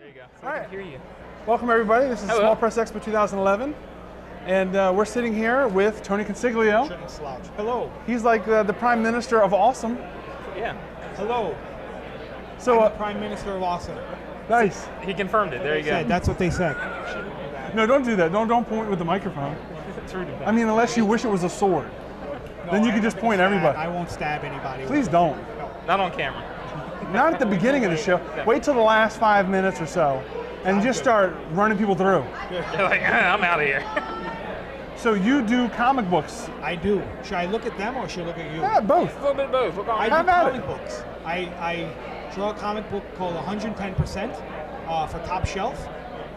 There you go. So I can hear you. Welcome everybody. This is Small Press Expo 2011. And we're sitting here with Tony Consiglio. Shouldn't slouch. Hello. He's like the Prime Minister of Awesome. Yeah. Hello. So, I'm the Prime Minister of Awesome. Nice. He confirmed it. There you go. That's what they said. No, don't do that. Don't point with the microphone. It's rude. I mean, unless you wish it was a sword. Then you can just point at everybody. I won't stab anybody. Please don't. Not on camera. Not at the beginning of the show. Wait till the last 5 minutes or so and just start running people through. You're like, I'm out of here. So you do comic books. I do. Should I look at them or should I look at you? Yeah, both. A little bit of both. Look on. I Have do at comic it. books. I draw a comic book called 110% for Top Shelf,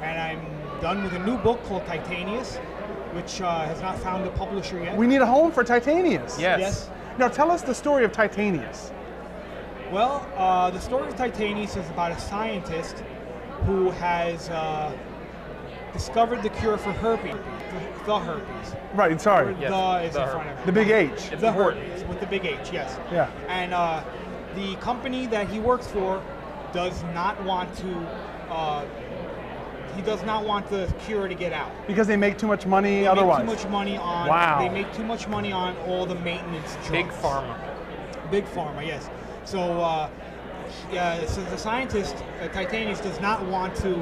and I'm done with a new book called Titanius, which has not found a publisher yet. We need a home for Titanius. Yes. Now tell us the story of Titanius. Well, the story of Titanius is about a scientist who has discovered the cure for herpes, the herpes. Right, sorry. Yes, The is the in front of it. The big H. It's The important. herpes, with the big H, yes. Yeah. And the company that he works for does not want to, he does not want the cure to get out. Because they make too much money They otherwise. make too much money on, Wow. they make too much money on all the maintenance drugs. Big pharma. Big pharma, yes. So, so the scientist, Titanius, does not want to.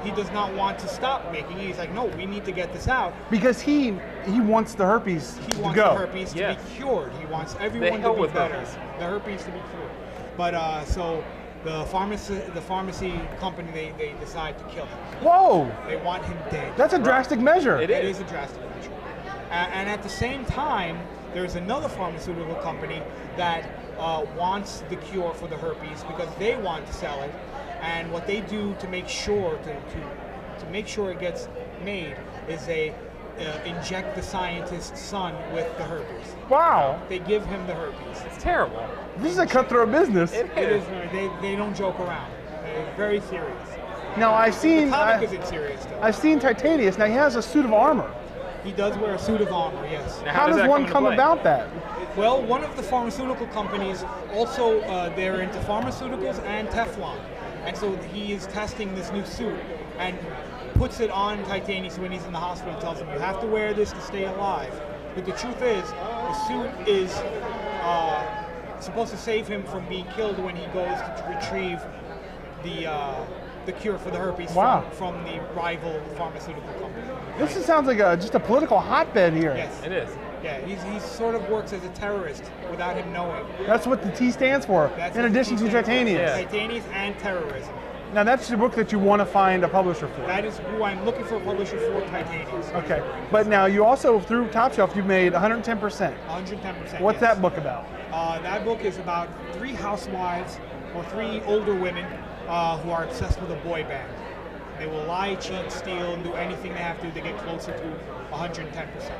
He does not want to stop making it. He's like, no, we need to get this out. Because he wants the herpes He to wants go. the herpes to be cured. He wants everyone hell to be with better. herpes. The herpes to be cured. But so the pharmacy company, they decide to kill him. Whoa, They want him dead. that's a drastic measure. It It is. is a drastic measure. And at the same time, there's another pharmaceutical company that wants the cure for the herpes because they want to sell it. And what they do to make sure to make sure it gets made is they inject the scientist's son with the herpes. Wow, They give him the herpes. It's terrible. this is a cutthroat business. It It is. is. They don't joke around. They're very serious. Now I've The seen, comic isn't serious though. I've seen Titanius. Now he has a suit of armor. He does wear a suit of armor. Yes. Now, How does that one into come play? about that? Well, one of the pharmaceutical companies also, they're into pharmaceuticals and Teflon. And so he is testing this new suit and puts it on Titanius when he's in the hospital and tells him, you have to wear this to stay alive. But the truth is, the suit is supposed to save him from being killed when he goes to retrieve the cure for the herpes Wow. from the rival pharmaceutical company. This sounds like just a political hotbed here. Yes. It is. Yeah, he sort of works as a terrorist without him knowing. That's what the T stands for, That's in what addition he to stands for. Titanius. Yeah. Titanius and terrorism. Now that's the book that you want to find a publisher for. That is who I'm looking for a publisher for, Titanius. Okay, but now you also, through Top Shelf, you've made 110%. 110%. What's yes. that book about? That book is about 3 housewives or 3 older women who are obsessed with a boy band. They will lie, cheat, steal, and do anything they have to get closer to 110%.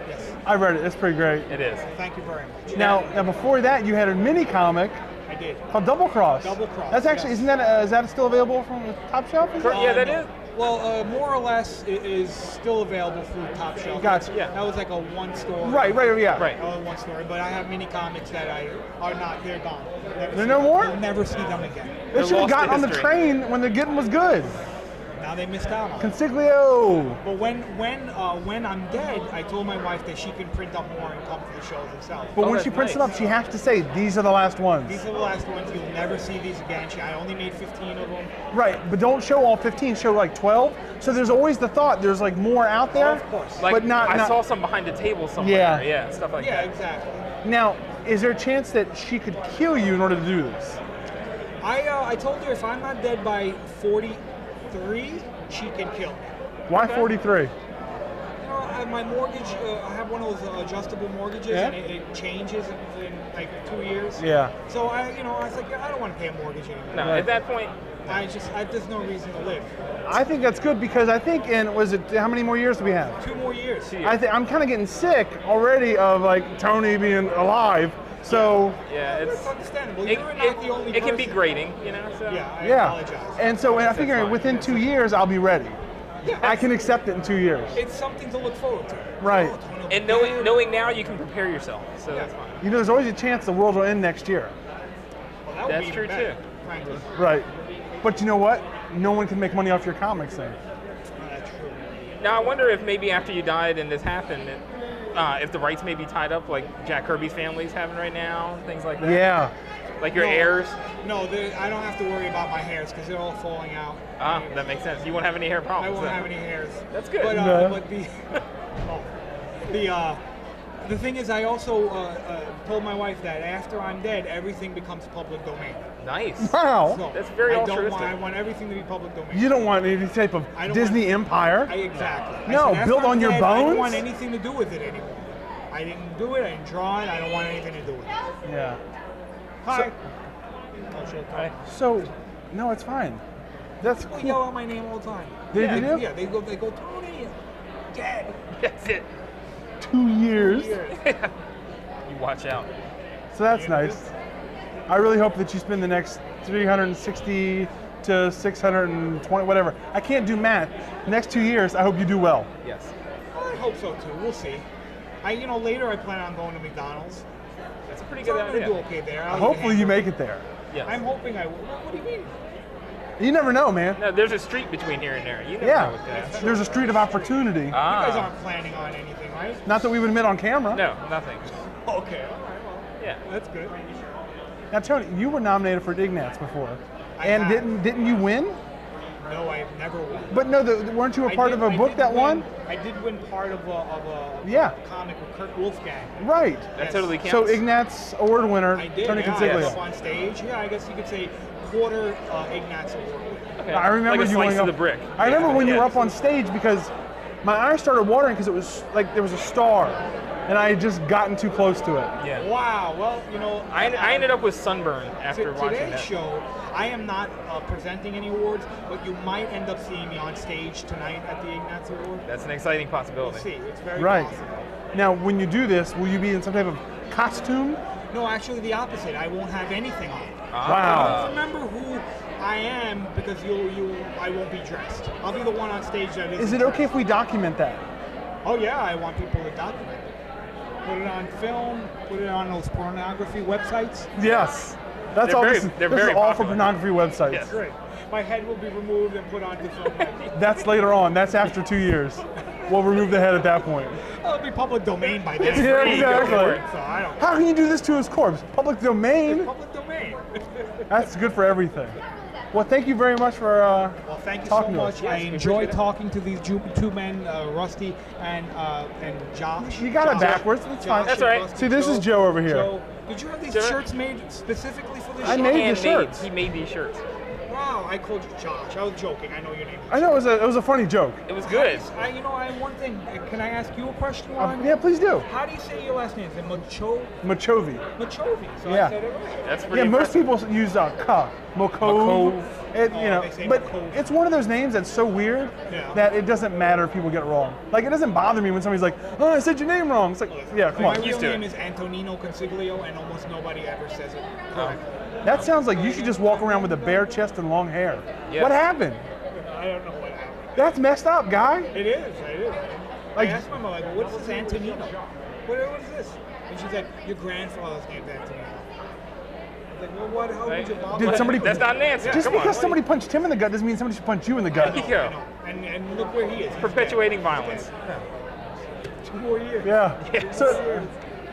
Yes. I read it, it's pretty great. It is. Thank you very much. Now before that, you had a mini comic I did. called Double Cross. Double Cross, That's actually, yes. isn't that, is that still available from Top Shelf? Is it? Yeah, that No. is. Well, more or less, it is still available through Top Shelf. Gotcha. Yeah. That was like a one story. Right, yeah. Right. One story, but I have mini comics that are not. They're gone. They're no more? You'll never see them again. They should have lost to gotten on the history. train when the getting was good. Now they missed out on it. Consiglio. But when I'm dead, I told my wife that she can print up more and come to the shows herself. But Oh, when that's she prints nice. it up, she has to say, these are the last ones. These are the last ones. You'll never see these again. I only made 15 of them. Right, but don't show all 15, show like 12. So there's always the thought there's like more out there. Of course. Like, But not- I not- saw some behind the table somewhere. Yeah. Yeah, stuff like Yeah, that. exactly. Now, is there a chance that she could kill you in order to do this? I told her if I'm not dead by 43, she can kill me. Why 43? You know, my mortgage, I have one of those adjustable mortgages, Yeah. and it changes in like 2 years. Yeah. So I was like, I don't want to pay a mortgage anymore. No, Right. at that point, There's no reason to live. I think that's good because I think how many more years do we have? 2 more years. I'm kind of getting sick already of like Tony being alive. So yeah, It's it's. understandable. It, You're not the only it can be person. grating, you know. So. Yeah, I yeah, apologize. and so I figure fine. within 2 years I'll be ready. Yeah, I can accept it in 2 years. It's something to look forward to. Right. Oh, Tony will be And dead. knowing now, you can prepare yourself. So that's fine. You know, there's always a chance the world will end next year. Well, that would That's be true even better. too. apprentice. Right. But you know what? No one can make money off your comics then. That's true. Now I wonder if maybe after you died and this happened, if the rights may be tied up like Jack Kirby's family's having right now, things like that. Yeah. Like your No. heirs. No, I don't have to worry about my hairs because they're all falling out. Ah, that makes sense. You won't have any hair I problems. won't then. have any hairs. That's good. But, No. but the thing is, I also told my wife that after I'm dead, everything becomes public domain. Nice. Wow. So That's very I altruistic. want everything to be public domain. You don't want any type of I don't Disney want- empire. Exactly. No, I said, after build I'm on your dead, I don't bones? want anything to do with it anymore. I didn't do it. I didn't draw it. I don't want anything to do with it. Yeah. Hi. Oh, shit. Right. So, no, it's fine. That's People cool. yell out my name all the time. They yeah, do? Yeah, they go, Tony, dead. That's it. 2 years. You watch out. So that's nice. I really hope that you spend the next 360 to 620, whatever. I can't do math. Next 2 years, I hope you do well. Yes. I hope so too. We'll see. Later I plan on going to McDonald's. That's a pretty So good I'm gonna idea. do okay there. I'll eat a Hopefully you hamburger. make it there. Yes. I'm hoping I will. What do you mean? You never know, man. No, there's a street between here and there. You never know Yeah. what's gonna happen. There's a street of opportunity. You guys Ah. aren't planning on anything, right? Not that we would admit on camera. No, nothing. Okay. All right. Well, Yeah. that's good. Now, Tony, you were nominated for Ignatz before, I and have. didn't you win? No, I've never won. But no, weren't you a part of a book that won? I did win part of a Yeah. comic with Kurt Wolfgang. Right. That Yes. totally counts. So Ignatz award winner, I did. Tony Yeah, I Consiglio. was up on stage. Yeah, I guess you could say quarter Ignatz Award winner. Okay. I remember like a you slice going of up. the brick. I remember when you Yeah. were up on stage because my eyes started watering because it was like there was a star, and I had just gotten too close to it. Yeah. Wow. Well, I ended up with sunburn after watching today's that. show. I am not presenting any awards, but you might end up seeing me on stage tonight at the Ignatz Award. That's an exciting We'll possibility. see. It's very Right. possible. Now, when you do this, will you be in some type of costume? No, actually, the opposite. I won't have anything on. Wow. Remember who I am because I won't be dressed. I'll be the one on stage that is. Is it okay if we document that? Oh yeah, I want people to document it. Put it on film. Put it on those pornography websites. Yes. That's They're all. very- This they're is very all for popular. pornography websites. Yes. Great. My head will be removed and put onto film. That's later on. That's after 2 years. We'll remove the head at that point. It'll be public domain by then. Yeah, free, go exactly. for it. So I don't. How can you do this to his corpse? Public domain? Public domain. That's good for everything. Well, thank you very much for Well, thank you talking so to much. us. Yes, I we enjoy appreciate it. talking to these two men, Rusty and Josh. You got it Josh. backwards. It's fine. Josh That's and all right. Rusty. See, this is Joe over here. Joe, did you have these Joe- shirts made specifically for this I show? made the Handmade. shirts. He made these shirts. Wow, I called you Josh. I was joking. I know your name. I know it was a funny joke. It was good. I have one thing. Can I ask you a question? Ron? Yeah, please do. How do you say your last name? Is it Machovi. Machovi? So Yeah. I said it right. That's pretty Yeah, most impressive. people use ka, Mokov. Makov. They say But Makov. it's one of those names that's so weird Yeah. that it doesn't matter if people get it wrong. Like, it doesn't bother me when somebody's like, oh, I said your name wrong. It's like, yeah, come My on. real Used to name it. is Antonino Consiglio, and almost nobody ever says it correctly. That sounds like you should just walk around with a bare chest and long hair. Yes. What happened? I don't know what happened. That's messed up, guy. It is. Like- I asked my mom, like, what is this Antonino? What is this? And she's like, your grandfather's name's Antonino. I was like, well, what? How would you bother? Did somebody- That's not an answer. Just Come because on. somebody punched him in the gut doesn't mean somebody should punch you in the gut. There you go. I know. And look where he is. He's Perpetuating violence. dead. 2 more years. Yeah. Yes. So,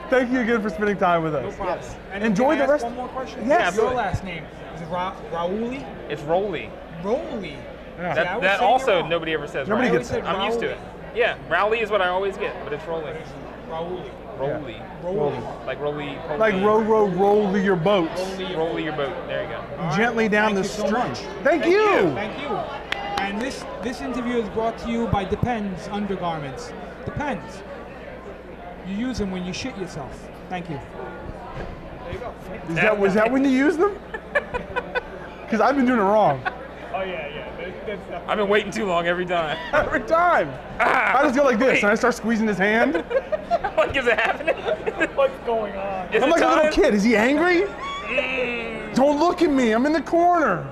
thank you again for spending time with us. No problem. And Enjoy can I the ask rest- One more question. Yes. Your last name is Rauli. It's Rolly. Rolly. Yeah. See, I That, was that saying it also wrong. nobody ever says. Nobody Rowley. gets it. I'm used to it. Yeah, Rowley is what I always get, but it's Rolly. Rauli. Rolly. Rolly. Like Rolly. Like roll your boats Rolly your boat. There you go. All right. gently down Thank the you so street. much. Thank you. Thank you. And this interview is brought to you by Depends undergarments. Depends. You use them when you shit yourself. Thank you. There you go. Was that when you used them? Because I've been doing it wrong Oh yeah. That's I've been waiting too long every time. every time. I just go like this, and I start squeezing his hand. What is it happening? what's going on. Is I'm it like a little time? kid. Is he angry? Don't look at me. I'm in the corner.